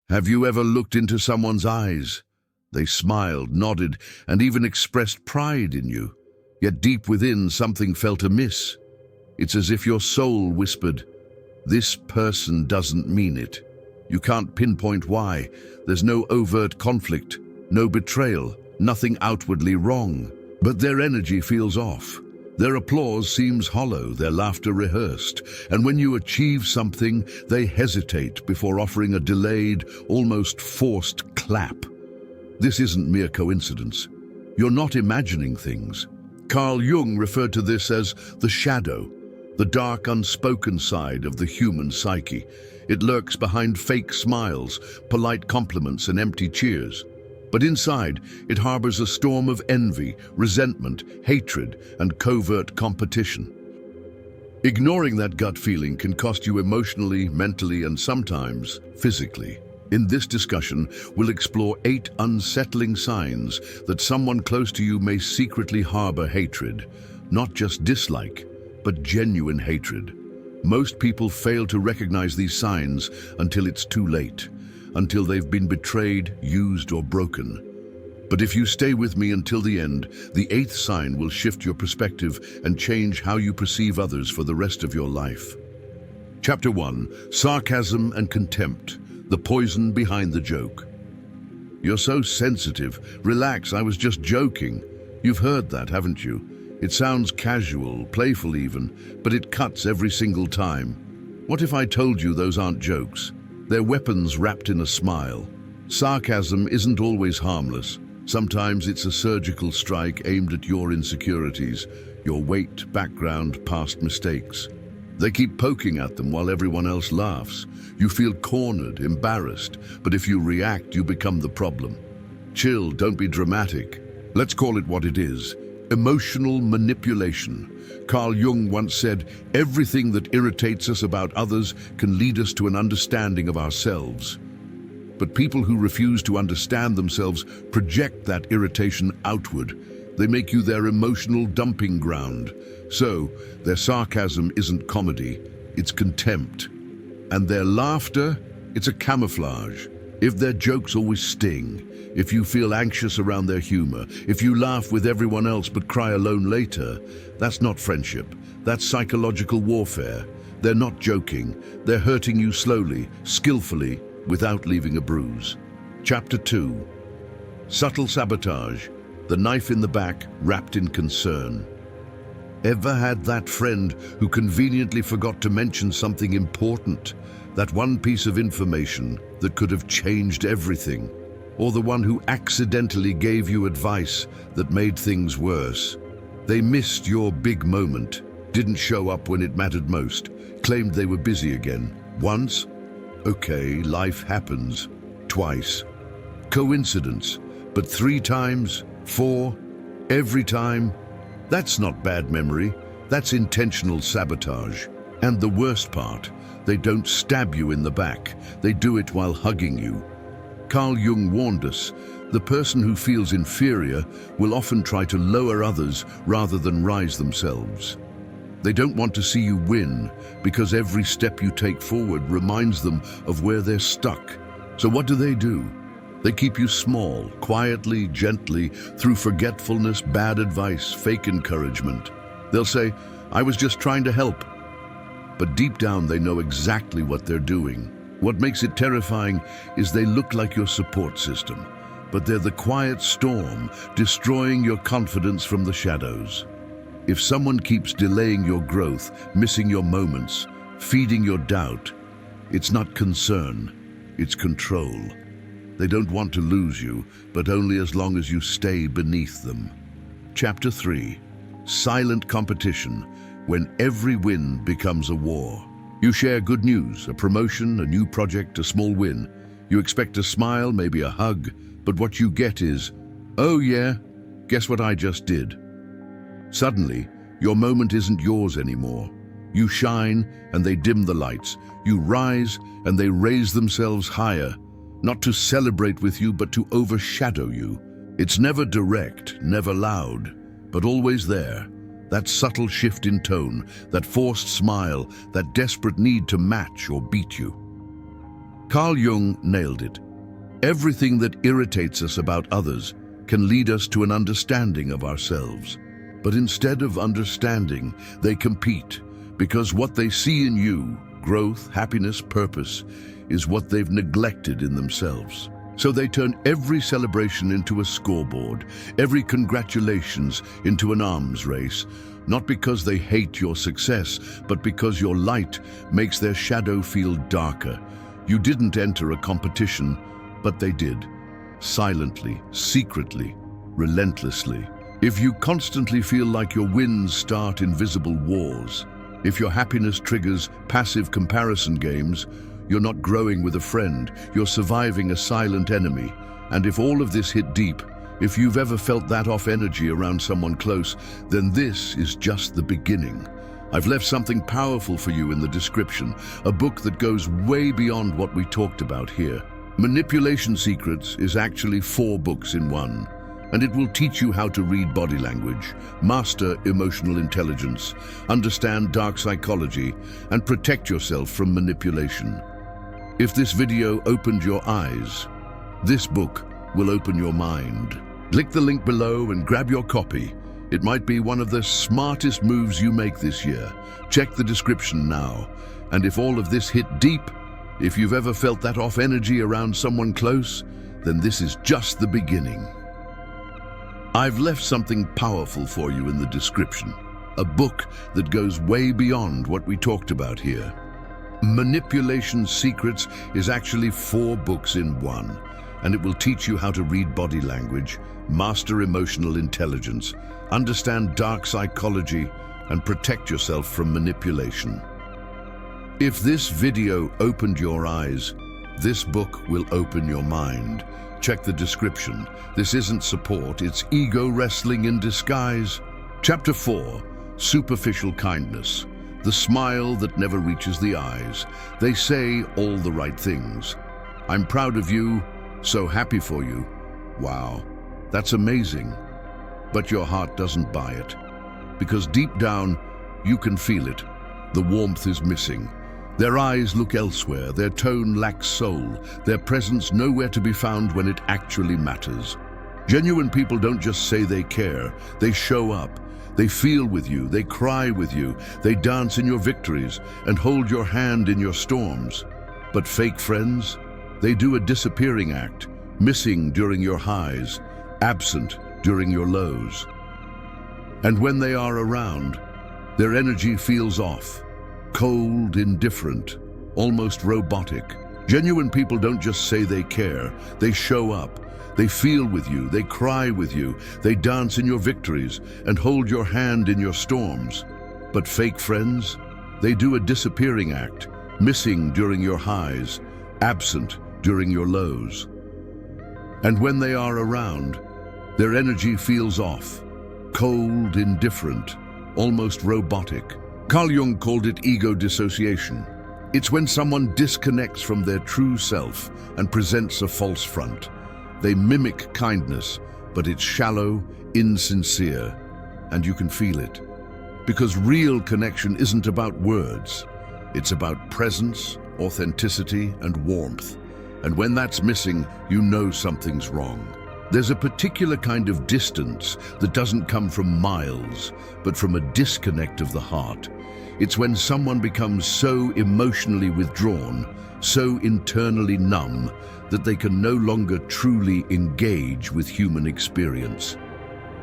Have you ever looked into someone's eyes? They smiled, nodded, and even expressed pride in you. Yet deep within, something felt amiss. It's as if your soul whispered, "This person doesn't mean it." You can't pinpoint why. There's no overt conflict, no betrayal, nothing outwardly wrong. But their energy feels off. Their applause seems hollow, their laughter rehearsed, and when you achieve something, they hesitate before offering a delayed, almost forced clap. This isn't mere coincidence. You're not imagining things. Carl Jung referred to this as the shadow, the dark, unspoken side of the human psyche. It lurks behind fake smiles, polite compliments, and empty cheers. But inside, it harbors a storm of envy, resentment, hatred, and covert competition. Ignoring that gut feeling can cost you emotionally, mentally, and sometimes physically. In this discussion, we'll explore 8 unsettling signs that someone close to you may secretly harbor hatred. Not just dislike, but genuine hatred. Most people fail to recognize these signs until it's too late, until they've been betrayed, used, or broken. But if you stay with me until the end, the 8th sign will shift your perspective and change how you perceive others for the rest of your life. Chapter 1. Sarcasm and contempt. The poison behind the joke. You're so sensitive. Relax, I was just joking. You've heard that, haven't you? It sounds casual, playful even, but it cuts every single time. What if I told you those aren't jokes? They're weapons wrapped in a smile. Sarcasm isn't always harmless. Sometimes it's a surgical strike aimed at your insecurities, your weight, background, past mistakes. They keep poking at them while everyone else laughs. You feel cornered, embarrassed, but if you react, you become the problem. Chill, don't be dramatic. Let's call it what it is. Emotional manipulation. Carl Jung once said, "Everything that irritates us about others can lead us to an understanding of ourselves." But people who refuse to understand themselves project that irritation outward. They make you their emotional dumping ground. So, their sarcasm isn't comedy, it's contempt. And their laughter, it's a camouflage. If their jokes always sting, if you feel anxious around their humor, if you laugh with everyone else but cry alone later, that's not friendship, that's psychological warfare. They're not joking, they're hurting you slowly, skillfully, without leaving a bruise. Chapter 2. Subtle sabotage. The knife in the back, wrapped in concern. Ever had that friend who conveniently forgot to mention something important? That one piece of information that could have changed everything? Or the one who accidentally gave you advice that made things worse? They missed your big moment, didn't show up when it mattered most, claimed they were busy again. Once? Okay, life happens. Twice. Coincidence. But 3 times? 4? Every time? That's not bad memory. That's intentional sabotage. And the worst part, they don't stab you in the back. They do it while hugging you. Carl Jung warned us, the person who feels inferior will often try to lower others rather than rise themselves. They don't want to see you win because every step you take forward reminds them of where they're stuck. So what do? They keep you small, quietly, gently, through forgetfulness, bad advice, fake encouragement. They'll say, "I was just trying to help." But deep down they know exactly what they're doing. What makes it terrifying is they look like your support system, but they're the quiet storm, destroying your confidence from the shadows. If someone keeps delaying your growth, missing your moments, feeding your doubt, it's not concern, it's control. They don't want to lose you, but only as long as you stay beneath them. Chapter 3. Silent competition, when every win becomes a war. You share good news, a promotion, a new project, a small win. You expect a smile, maybe a hug, but what you get is, "Oh yeah, guess what I just did?" Suddenly, your moment isn't yours anymore. You shine and they dim the lights. You rise and they raise themselves higher, not to celebrate with you, but to overshadow you. It's never direct, never loud, but always there. That subtle shift in tone, that forced smile, that desperate need to match or beat you. Carl Jung nailed it. Everything that irritates us about others can lead us to an understanding of ourselves. But instead of understanding, they compete, because what they see in you, growth, happiness, purpose, is what they've neglected in themselves. So they turn every celebration into a scoreboard, every congratulations into an arms race, not because they hate your success, but because your light makes their shadow feel darker. You didn't enter a competition, but they did. Silently, secretly, relentlessly. If you constantly feel like your wins start invisible wars, if your happiness triggers passive comparison games, you're not growing with a friend, you're surviving a silent enemy. And if all of this hit deep, if you've ever felt that off energy around someone close, then this is just the beginning. I've left something powerful for you in the description, a book that goes way beyond what we talked about here. Manipulation Secrets is actually 4 books in one, and it will teach you how to read body language, master emotional intelligence, understand dark psychology, and protect yourself from manipulation. If this video opened your eyes, this book will open your mind. Click the link below and grab your copy. It might be one of the smartest moves you make this year. Check the description now. And if all of this hit deep, if you've ever felt that off energy around someone close, then this is just the beginning. I've left something powerful for you in the description, a book that goes way beyond what we talked about here. Manipulation Secrets is actually 4 books in one, and it will teach you how to read body language, master emotional intelligence, understand dark psychology, and protect yourself from manipulation. If this video opened your eyes, this book will open your mind. Check the description. This isn't support, it's ego wrestling in disguise. Chapter 4, Superficial Kindness. The smile that never reaches the eyes. They say all the right things. I'm proud of you, so happy for you. Wow, that's amazing. But your heart doesn't buy it. Because deep down, you can feel it. The warmth is missing. Their eyes look elsewhere, their tone lacks soul, their presence nowhere to be found when it actually matters. Genuine people don't just say they care, they show up. They feel with you, they cry with you, they dance in your victories and hold your hand in your storms. But fake friends, they do a disappearing act, missing during your highs, absent during your lows. And when they are around, their energy feels off. Cold, indifferent, almost robotic. Genuine people don't just say they care, they show up. They feel with you, they cry with you, they dance in your victories and hold your hand in your storms. But fake friends, they do a disappearing act, missing during your highs, absent during your lows. And when they are around, their energy feels off. Cold, indifferent, almost robotic. Carl Jung called it ego dissociation. It's when someone disconnects from their true self and presents a false front. They mimic kindness, but it's shallow, insincere, and you can feel it. Because real connection isn't about words. It's about presence, authenticity, and warmth. And when that's missing, you know something's wrong. There's a particular kind of distance that doesn't come from miles, but from a disconnect of the heart. It's when someone becomes so emotionally withdrawn, so internally numb, that they can no longer truly engage with human experience.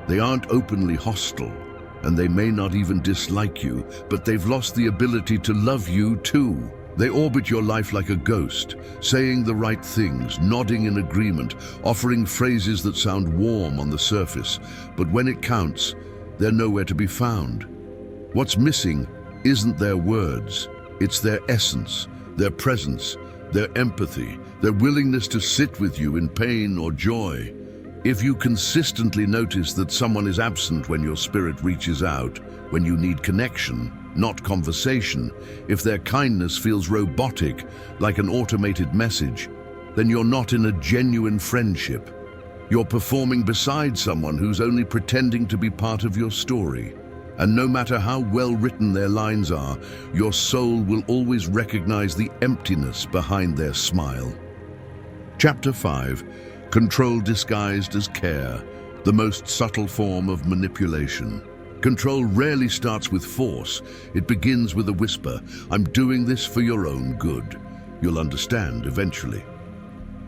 They aren't openly hostile, and they may not even dislike you, but they've lost the ability to love you too. They orbit your life like a ghost, saying the right things, nodding in agreement, offering phrases that sound warm on the surface, but when it counts, they're nowhere to be found. What's missing isn't their words, it's their essence, their presence, their empathy, their willingness to sit with you in pain or joy. If you consistently notice that someone is absent when your spirit reaches out, when you need connection, not conversation, if their kindness feels robotic, like an automated message, then you're not in a genuine friendship. You're performing beside someone who's only pretending to be part of your story. And no matter how well written their lines are, your soul will always recognize the emptiness behind their smile. Chapter 5. Control disguised as care, the most subtle form of manipulation. Control rarely starts with force. It begins with a whisper, "I'm doing this for your own good. You'll understand eventually.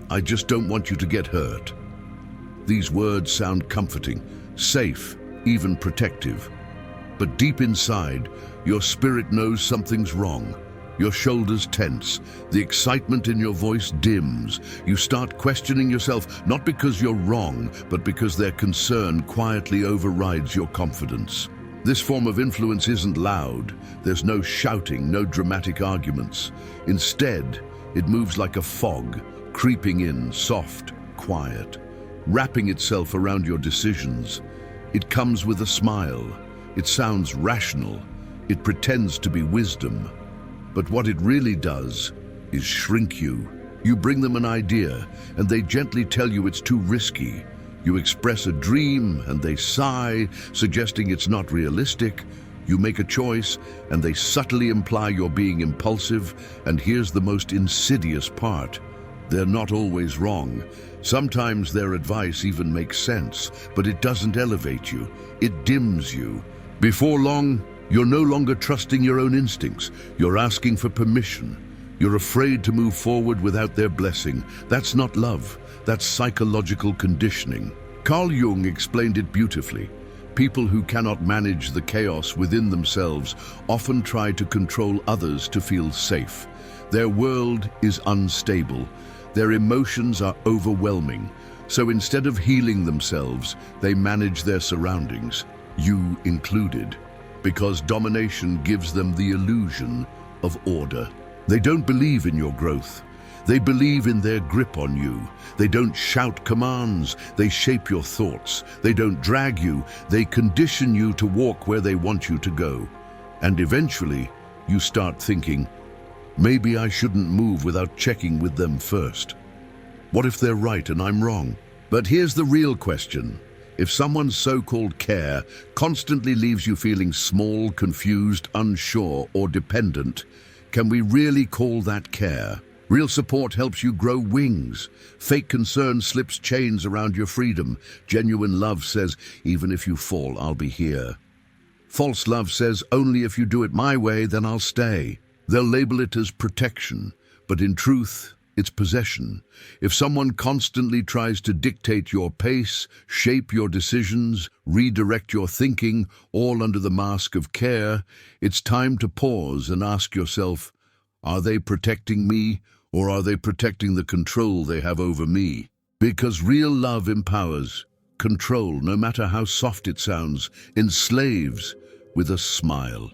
I just don't want you to get hurt." These words sound comforting, safe, even protective. But deep inside, your spirit knows something's wrong. Your shoulders tense, the excitement in your voice dims. You start questioning yourself, not because you're wrong, but because their concern quietly overrides your confidence. This form of influence isn't loud. There's no shouting, no dramatic arguments. Instead, it moves like a fog, creeping in, soft, quiet, wrapping itself around your decisions. It comes with a smile. It sounds rational. It pretends to be wisdom. But what it really does is shrink you. You bring them an idea, and they gently tell you it's too risky. You express a dream, and they sigh, suggesting it's not realistic. You make a choice, and they subtly imply you're being impulsive. And here's the most insidious part. They're not always wrong. Sometimes their advice even makes sense, but it doesn't elevate you. It dims you. Before long, you're no longer trusting your own instincts. You're asking for permission. You're afraid to move forward without their blessing. That's not love. That's psychological conditioning. Carl Jung explained it beautifully. People who cannot manage the chaos within themselves often try to control others to feel safe. Their world is unstable. Their emotions are overwhelming. So instead of healing themselves, they manage their surroundings, you included, because domination gives them the illusion of order. They don't believe in your growth. They believe in their grip on you. They don't shout commands. They shape your thoughts. They don't drag you. They condition you to walk where they want you to go. And eventually, you start thinking, maybe I shouldn't move without checking with them first. What if they're right and I'm wrong? But here's the real question. If someone's so-called care constantly leaves you feeling small, confused, unsure, or dependent, can we really call that care? Real support helps you grow wings. Fake concern slips chains around your freedom. Genuine love says, even if you fall, I'll be here. False love says, only if you do it my way, then I'll stay. They'll label it as protection, but in truth, it's possession. If someone constantly tries to dictate your pace, shape your decisions, redirect your thinking, all under the mask of care, it's time to pause and ask yourself, are they protecting me, or are they protecting the control they have over me? Because real love empowers. Control, no matter how soft it sounds, enslaves with a smile.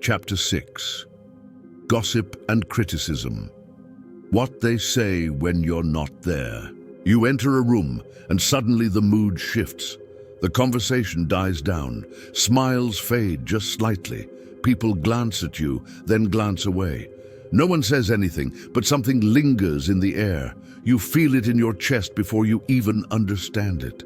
Chapter 6. Gossip and criticism. What they say when you're not there. You enter a room and suddenly the mood shifts. The conversation dies down. Smiles fade just slightly. People glance at you, then glance away. No one says anything, but something lingers in the air. You feel it in your chest before you even understand it.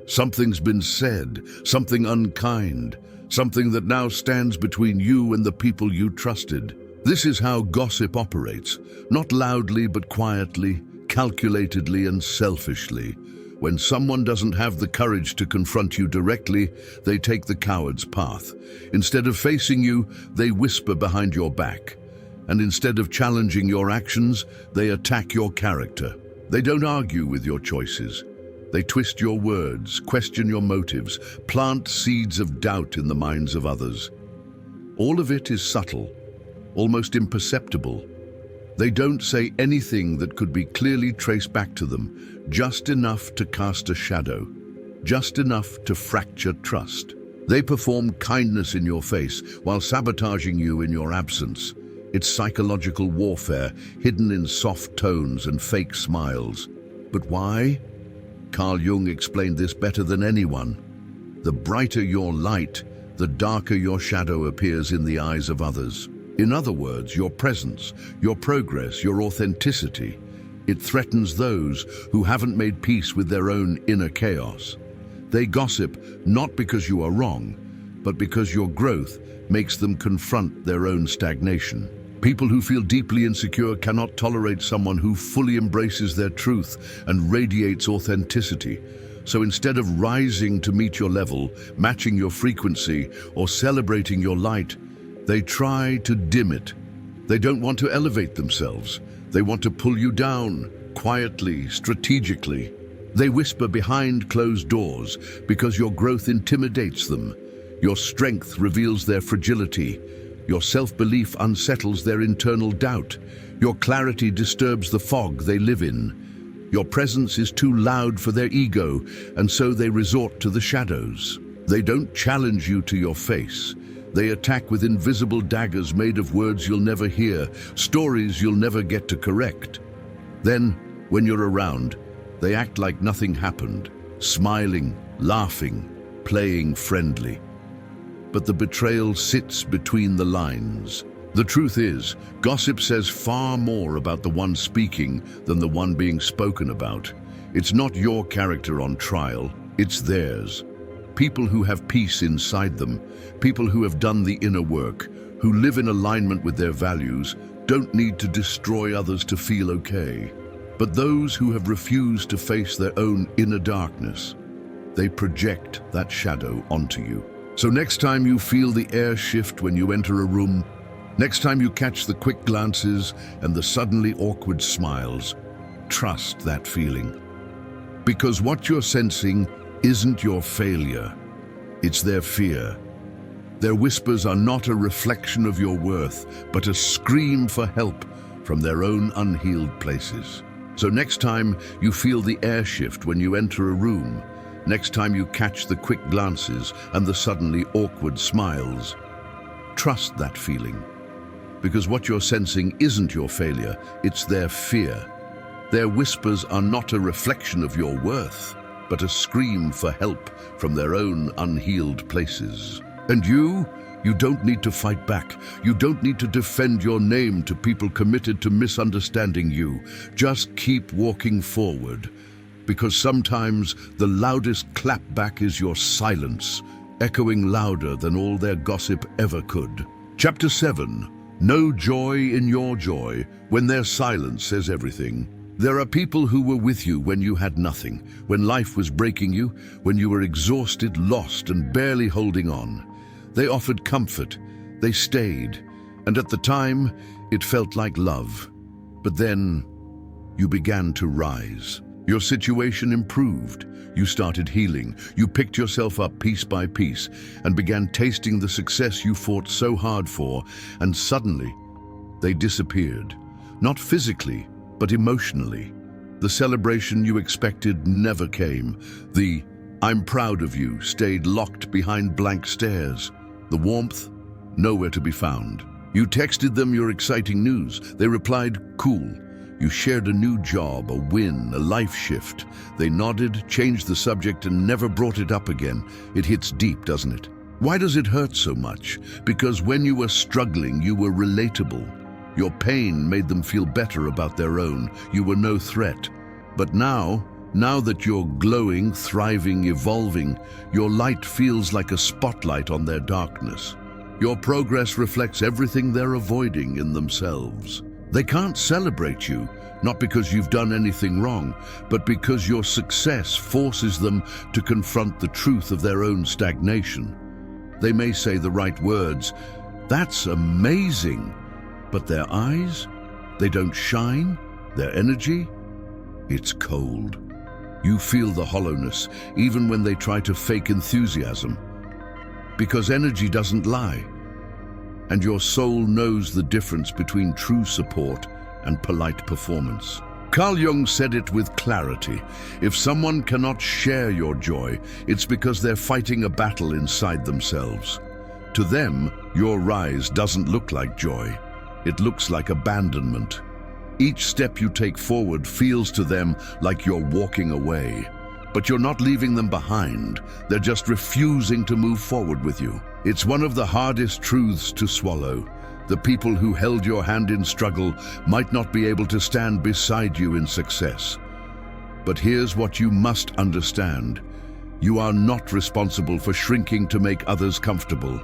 Something's been said, something unkind, something that now stands between you and the people you trusted. This is how gossip operates, not loudly but quietly, calculatedly and selfishly. When someone doesn't have the courage to confront you directly, they take the coward's path. Instead of facing you, they whisper behind your back. And instead of challenging your actions, they attack your character. They don't argue with your choices. They twist your words, question your motives, plant seeds of doubt in the minds of others. All of it is subtle, almost imperceptible. They don't say anything that could be clearly traced back to them, just enough to cast a shadow, just enough to fracture trust. They perform kindness in your face while sabotaging you in your absence. It's psychological warfare, hidden in soft tones and fake smiles. But why? Carl Jung explained this better than anyone. The brighter your light, the darker your shadow appears in the eyes of others. In other words, your presence, your progress, your authenticity, it threatens those who haven't made peace with their own inner chaos. They gossip not because you are wrong, but because your growth makes them confront their own stagnation. People who feel deeply insecure cannot tolerate someone who fully embraces their truth and radiates authenticity. So instead of rising to meet your level, matching your frequency, or celebrating your light, they try to dim it. They don't want to elevate themselves. They want to pull you down, quietly, strategically. They whisper behind closed doors because your growth intimidates them. Your strength reveals their fragility. Your self-belief unsettles their internal doubt. Your clarity disturbs the fog they live in. Your presence is too loud for their ego, and so they resort to the shadows. They don't challenge you to your face. They attack with invisible daggers made of words you'll never hear, stories you'll never get to correct. Then, when you're around, they act like nothing happened, smiling, laughing, playing friendly. But the betrayal sits between the lines. The truth is, gossip says far more about the one speaking than the one being spoken about. It's not your character on trial, it's theirs. People who have peace inside them, people who have done the inner work, who live in alignment with their values, don't need to destroy others to feel okay. But those who have refused to face their own inner darkness, they project that shadow onto you. So next time you feel the air shift when you enter a room, next time you catch the quick glances and the suddenly awkward smiles, trust that feeling. Because what you're sensing isn't your failure, it's their fear. Their whispers are not a reflection of your worth, but a scream for help from their own unhealed places. So next time you feel the air shift when you enter a room, next time you catch the quick glances and the suddenly awkward smiles, trust that feeling. Because what you're sensing isn't your failure, it's their fear. Their whispers are not a reflection of your worth, but a scream for help from their own unhealed places. And you don't need to fight back. You don't need to defend your name to people committed to misunderstanding you. Just keep walking forward. Because sometimes the loudest clapback is your silence, echoing louder than all their gossip ever could. Chapter 7. No joy in your joy, when their silence says everything. There are people who were with you when you had nothing, when life was breaking you, when you were exhausted, lost, and barely holding on. They offered comfort, they stayed, and at the time, it felt like love. But then, you began to rise. Your situation improved. You started healing. You picked yourself up piece by piece and began tasting the success you fought so hard for, and suddenly, they disappeared. Not physically, but emotionally. The celebration you expected never came. The "I'm proud of you" stayed locked behind blank stares. The warmth, nowhere to be found. You texted them your exciting news. They replied, "Cool." You shared a new job, a win, a life shift. They nodded, changed the subject, and never brought it up again. It hits deep, doesn't it? Why does it hurt so much? Because when you were struggling, you were relatable. Your pain made them feel better about their own. You were no threat. But now that you're glowing, thriving, evolving, your light feels like a spotlight on their darkness. Your progress reflects everything they're avoiding in themselves. They can't celebrate you, not because you've done anything wrong, but because your success forces them to confront the truth of their own stagnation. They may say the right words, "That's amazing," but their eyes, they don't shine. Their energy, it's cold. You feel the hollowness, even when they try to fake enthusiasm. Because energy doesn't lie. And your soul knows the difference between true support and polite performance. Carl Jung said it with clarity. If someone cannot share your joy, it's because they're fighting a battle inside themselves. To them, your rise doesn't look like joy. It looks like abandonment. Each step you take forward feels to them like you're walking away. But you're not leaving them behind. They're just refusing to move forward with you. It's one of the hardest truths to swallow. The people who held your hand in struggle might not be able to stand beside you in success. But here's what you must understand. You are not responsible for shrinking to make others comfortable.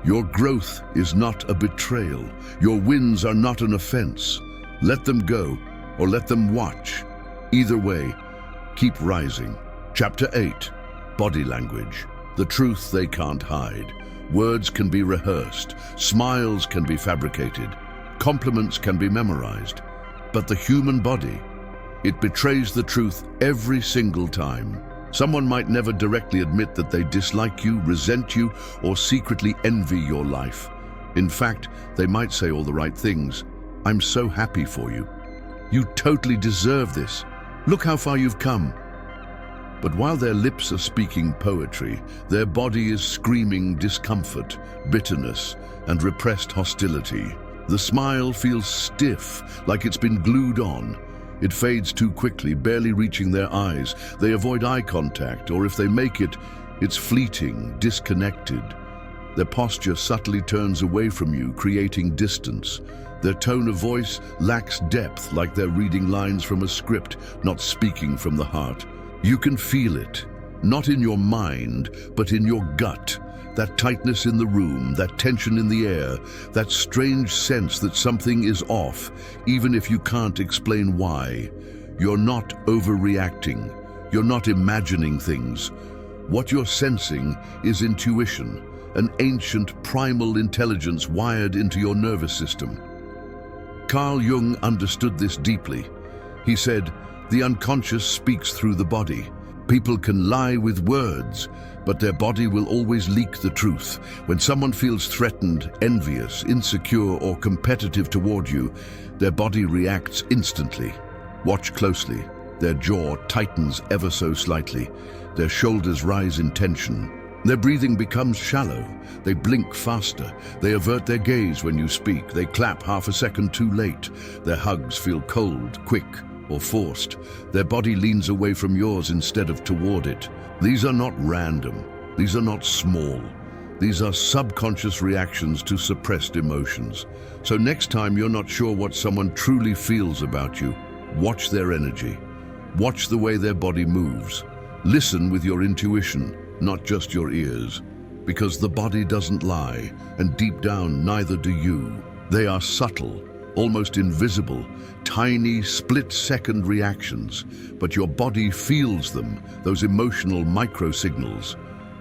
Your growth is not a betrayal. Your wins are not an offense. Let them go, or let them watch. Either way, keep rising. Chapter 8. Body language. The truth they can't hide. Words can be rehearsed. Smiles can be fabricated. Compliments can be memorized. But the human body, it betrays the truth every single time. Someone might never directly admit that they dislike you, resent you, or secretly envy your life. In fact, they might say all the right things. I'm so happy for you. You totally deserve this. Look how far you've come. But while their lips are speaking poetry, their body is screaming discomfort, bitterness, and repressed hostility. The smile feels stiff, like it's been glued on. It fades too quickly, barely reaching their eyes. They avoid eye contact, or if they make it, it's fleeting, disconnected. Their posture subtly turns away from you, creating distance. Their tone of voice lacks depth, like they're reading lines from a script, not speaking from the heart. You can feel it, not in your mind, but in your gut. That tightness in the room, that tension in the air, that strange sense that something is off, even if you can't explain why. You're not overreacting. You're not imagining things. What you're sensing is intuition, an ancient primal intelligence wired into your nervous system. Carl Jung understood this deeply. He said, "The unconscious speaks through the body. People can lie with words, but their body will always leak the truth. When someone feels threatened, envious, insecure, or competitive toward you, their body reacts instantly. Watch closely. Their jaw tightens ever so slightly. Their shoulders rise in tension. Their breathing becomes shallow. They blink faster. They avert their gaze when you speak. They clap half a second too late. Their hugs feel cold, quick, or forced. Their body leans away from yours instead of toward it. These are not random. These are not small. These are subconscious reactions to suppressed emotions. So next time you're not sure what someone truly feels about you, watch their energy. Watch the way their body moves. Listen with your intuition, not just your ears. Because the body doesn't lie, and deep down neither do you. They are subtle, almost invisible, tiny split-second reactions, but your body feels them, those emotional microsignals,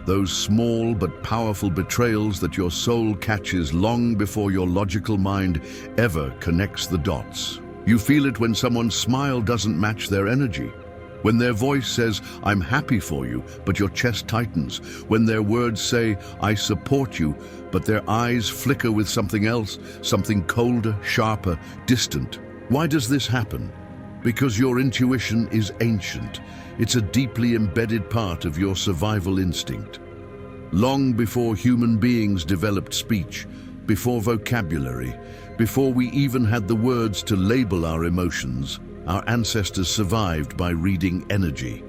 those small but powerful betrayals that your soul catches long before your logical mind ever connects the dots. You feel it when someone's smile doesn't match their energy, when their voice says, "I'm happy for you," but your chest tightens, when their words say, "I support you," but their eyes flicker with something else, something colder, sharper, distant. Why does this happen? Because your intuition is ancient. It's a deeply embedded part of your survival instinct. Long before human beings developed speech, before vocabulary, before we even had the words to label our emotions, our ancestors survived by reading energy,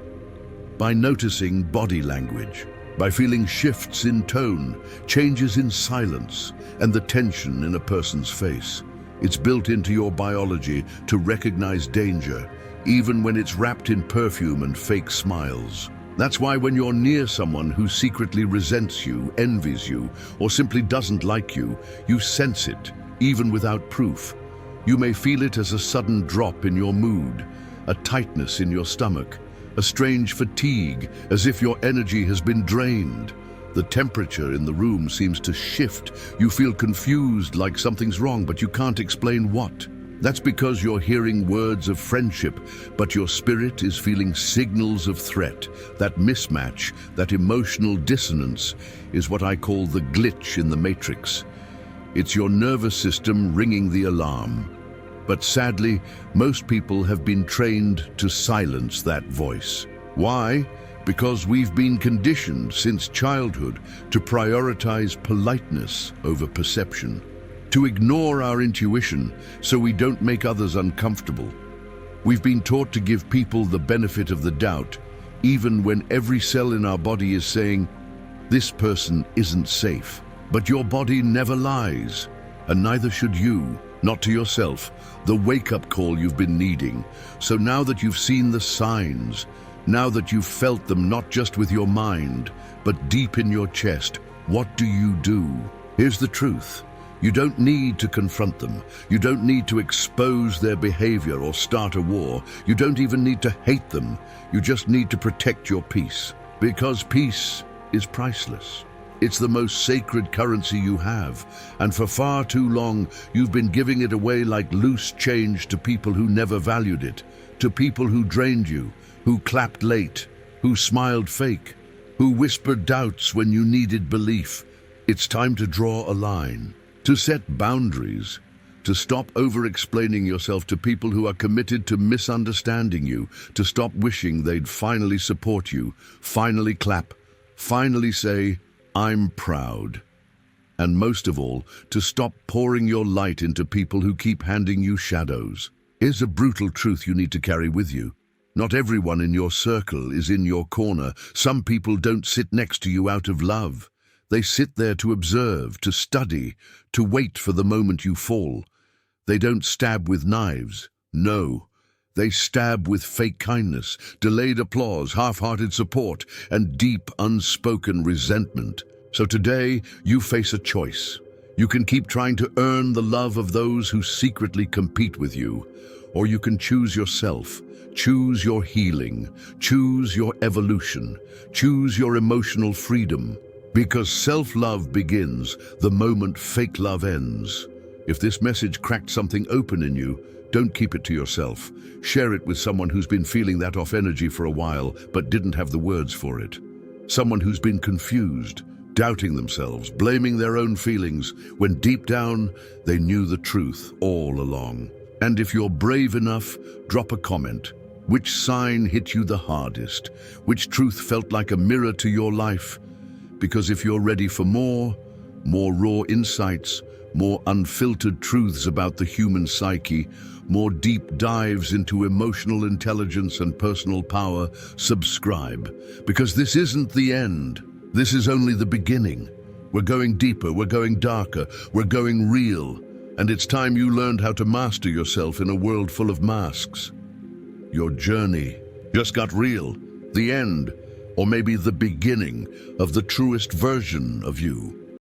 by noticing body language, by feeling shifts in tone, changes in silence, and the tension in a person's face. It's built into your biology to recognize danger, even when it's wrapped in perfume and fake smiles. That's why when you're near someone who secretly resents you, envies you, or simply doesn't like you, you sense it, even without proof. You may feel it as a sudden drop in your mood, a tightness in your stomach, a strange fatigue, as if your energy has been drained. The temperature in the room seems to shift. You feel confused, like something's wrong, but you can't explain what. That's because you're hearing words of friendship, but your spirit is feeling signals of threat. That mismatch, that emotional dissonance, is what I call the glitch in the matrix. It's your nervous system ringing the alarm. But sadly, most people have been trained to silence that voice. Why? Because we've been conditioned since childhood to prioritize politeness over perception, to ignore our intuition so we don't make others uncomfortable. We've been taught to give people the benefit of the doubt, even when every cell in our body is saying, "This person isn't safe." But your body never lies, and neither should you, not to yourself, the wake-up call you've been needing. So now that you've seen the signs, Now that you've felt them not just with your mind, but deep in your chest, what do you do? Here's the truth. You don't need to confront them. You don't need to expose their behavior or start a war. You don't even need to hate them. You just need to protect your peace. Because peace is priceless. It's the most sacred currency you have, and for far too long, you've been giving it away like loose change to people who never valued it, to people who drained you, who clapped late, who smiled fake, who whispered doubts when you needed belief. It's time to draw a line, to set boundaries, to stop over-explaining yourself to people who are committed to misunderstanding you, to stop wishing they'd finally support you, finally clap, finally say, "I'm proud." And most of all, to stop pouring your light into people who keep handing you shadows. Here's a brutal truth you need to carry with you. Not everyone in your circle is in your corner. Some people don't sit next to you out of love. They sit there to observe, to study, to wait for the moment you fall. They don't stab with knives. No. They stab with fake kindness, delayed applause, half-hearted support, and deep, unspoken resentment. So today, you face a choice. You can keep trying to earn the love of those who secretly compete with you, or you can choose yourself, choose your healing, choose your evolution, choose your emotional freedom. Because self-love begins the moment fake love ends. If this message cracked something open in you, don't keep it to yourself. Share it with someone who's been feeling that off energy for a while, but didn't have the words for it. Someone who's been confused, doubting themselves, blaming their own feelings, when deep down, they knew the truth all along. And if you're brave enough, drop a comment. Which sign hit you the hardest? Which truth felt like a mirror to your life? Because if you're ready for more raw insights, more unfiltered truths about the human psyche, more deep dives into emotional intelligence and personal power, subscribe. Because this isn't the end. This is only the beginning. We're going deeper, we're going darker, we're going real. And it's time you learned how to master yourself in a world full of masks. Your journey just got real. The end, or maybe the beginning, of the truest version of you.